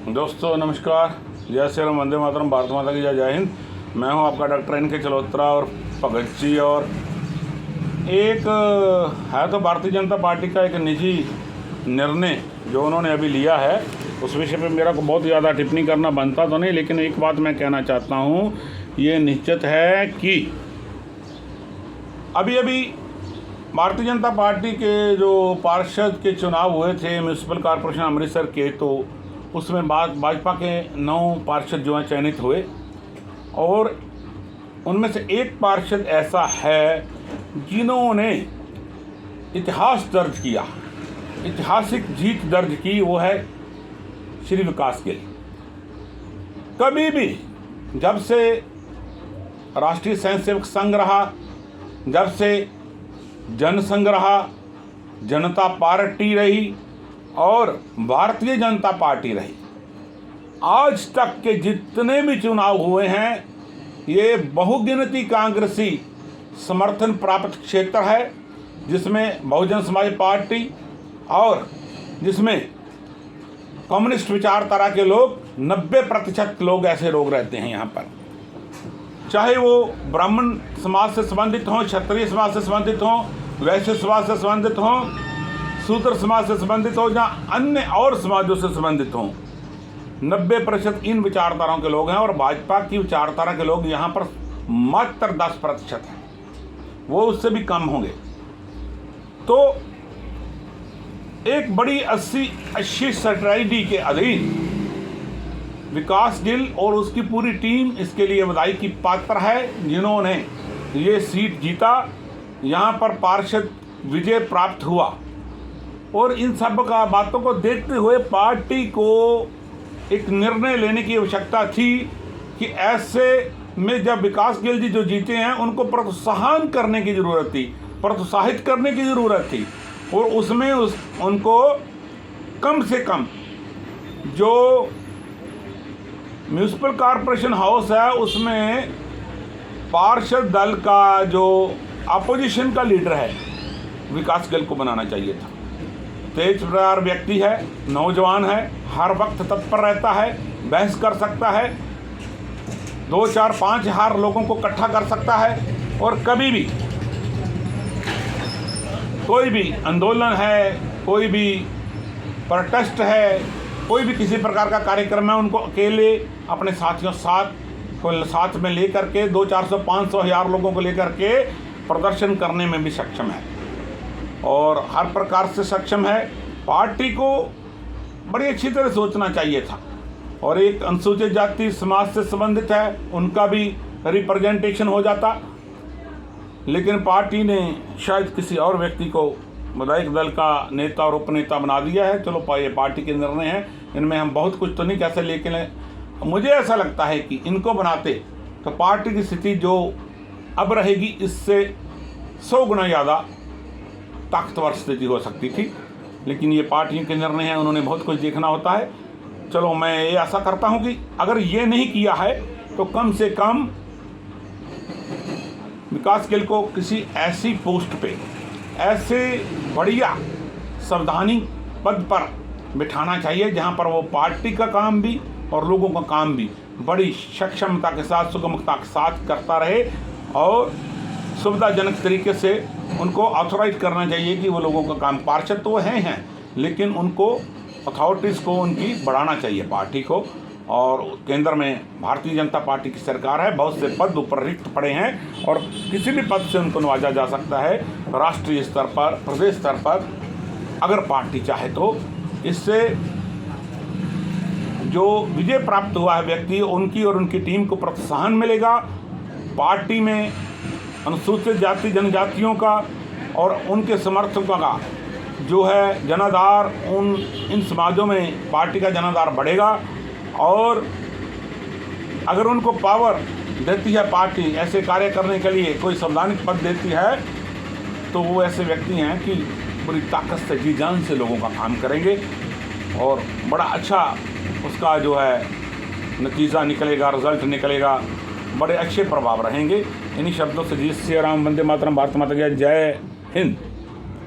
दोस्तों नमस्कार, जय श्री राम, वंदे मातरम, भारत माता की जय, जय हिंद। मैं हूं आपका डॉक्टर NK चलोत्रा और भगत जी। और एक है तो भारतीय जनता पार्टी का एक निजी निर्णय जो उन्होंने अभी लिया है, उस विषय पे मेरा को बहुत ज़्यादा टिप्पणी करना बनता तो नहीं, लेकिन एक बात मैं कहना चाहता हूं, ये निश्चित है कि अभी भारतीय जनता पार्टी के जो पार्षद के चुनाव हुए थे म्यूनसिपल कॉरपोरेशन अमृतसर के, तो उसमें भाजपा के 9 पार्षद जो हैं चयनित हुए और उनमें से एक पार्षद ऐसा है जिन्होंने इतिहास दर्ज किया, ऐतिहासिक जीत दर्ज की। वो है श्री विकास गिल। कभी भी जब से राष्ट्रीय स्वयंसेवक संघ रहा, जब से जनसंघ रहा, जनता पार्टी रही और भारतीय जनता पार्टी रही, आज तक के जितने भी चुनाव हुए हैं ये बहुगिनती कांग्रेसी समर्थन प्राप्त क्षेत्र है, जिसमें बहुजन समाज पार्टी और जिसमें कम्युनिस्ट विचारधारा के लोग 90% लोग ऐसे लोग रहते हैं यहाँ पर, चाहे वो ब्राह्मण समाज से संबंधित हों, क्षत्रिय समाज से संबंधित हों, वैश्य समाज से संबंधित हों, शूद्र समाज से संबंधित हो या अन्य और समाजों से संबंधित हों। 90% इन विचारधाराओं के लोग हैं और भाजपा की विचारधारा के लोग यहाँ पर मात्र 10% हैं, वो उससे भी कम होंगे। तो एक बड़ी 80 स्ट्रैटेजी के अधीन विकास गिल और उसकी पूरी टीम इसके लिए बधाई की पात्र है, जिन्होंने ये सीट जीता, यहाँ पर पार्षद विजय प्राप्त हुआ। और इन सब का बातों को देखते हुए पार्टी को एक निर्णय लेने की आवश्यकता थी कि ऐसे में जब विकास गिल जी जो जीते हैं उनको प्रोत्साहन करने की ज़रूरत थी, प्रोत्साहित करने की ज़रूरत थी। और उसमें उनको कम से कम जो म्यूनसिपल कॉरपोरेशन हाउस है उसमें पार्षद दल का जो अपोजिशन का लीडर है विकास गिल को बनाना चाहिए था। तेज तर्रार व्यक्ति है, नौजवान है, हर वक्त तत्पर रहता है, बहस कर सकता है, 2, 4, 5 हज़ार लोगों को इकट्ठा कर सकता है और कभी भी कोई भी आंदोलन है, कोई भी प्रोटेस्ट है, कोई भी किसी प्रकार का कार्यक्रम है, उनको अकेले अपने साथियों साथ में लेकर के 200, 400, 500 हज़ार लोगों को लेकर के प्रदर्शन करने में भी सक्षम है और हर प्रकार से सक्षम है। पार्टी को बड़ी अच्छी तरह सोचना चाहिए था। और एक अनुसूचित जाति समाज से संबंधित है, उनका भी रिप्रेजेंटेशन हो जाता, लेकिन पार्टी ने शायद किसी और व्यक्ति को विधायक दल का नेता और उपनेता बना दिया है। चलो ये पार्टी के निर्णय हैं, इनमें हम बहुत कुछ तो नहीं कह सकते, लेकिन मुझे ऐसा लगता है कि इनको बनाते तो पार्टी की स्थिति जो अब रहेगी इससे 100 गुना ज़्यादा ताकतवर स्थिति हो सकती थी। लेकिन ये पार्टी के निर्णय हैं, उन्होंने बहुत कुछ देखना होता है। चलो मैं ये आशा करता हूँ कि अगर ये नहीं किया है तो कम से कम विकास गिल को किसी ऐसी पोस्ट पे, ऐसे बढ़िया संवैधानिक पद पर बिठाना चाहिए जहाँ पर वो पार्टी का काम भी और लोगों का काम भी बड़ी सक्षमता के साथ, सुगमता के साथ करता रहे और सुविधाजनक तरीके से उनको ऑथोराइज करना चाहिए कि वो लोगों का काम, पार्षद तो वो हैं लेकिन उनको अथॉरिटीज़ को उनकी बढ़ाना चाहिए पार्टी को। और केंद्र में भारतीय जनता पार्टी की सरकार है, बहुत से पद ऊपर रिक्त पड़े हैं और किसी भी पद से उनको नवाजा जा सकता है राष्ट्रीय स्तर पर, प्रदेश स्तर पर, अगर पार्टी चाहे तो। इससे जो विजय प्राप्त हुआ है व्यक्ति, उनकी और उनकी टीम को प्रोत्साहन मिलेगा। पार्टी में अनुसूचित जाति जनजातियों का और उनके समर्थकों का जो है जनाधार, इन समाजों में पार्टी का जनाधार बढ़ेगा। और अगर उनको पावर देती है पार्टी ऐसे कार्य करने के लिए, कोई संवैधानिक पद देती है, तो वो ऐसे व्यक्ति हैं कि बड़ी ताकत से, जी जान से लोगों का काम करेंगे और बड़ा अच्छा उसका जो है नतीजा निकलेगा, रिजल्ट निकलेगा, बड़े अच्छे प्रभाव रहेंगे। इन्हीं शब्दों से जय श्री राम, वंदे मातरम, भारत माता की जय, हिंद।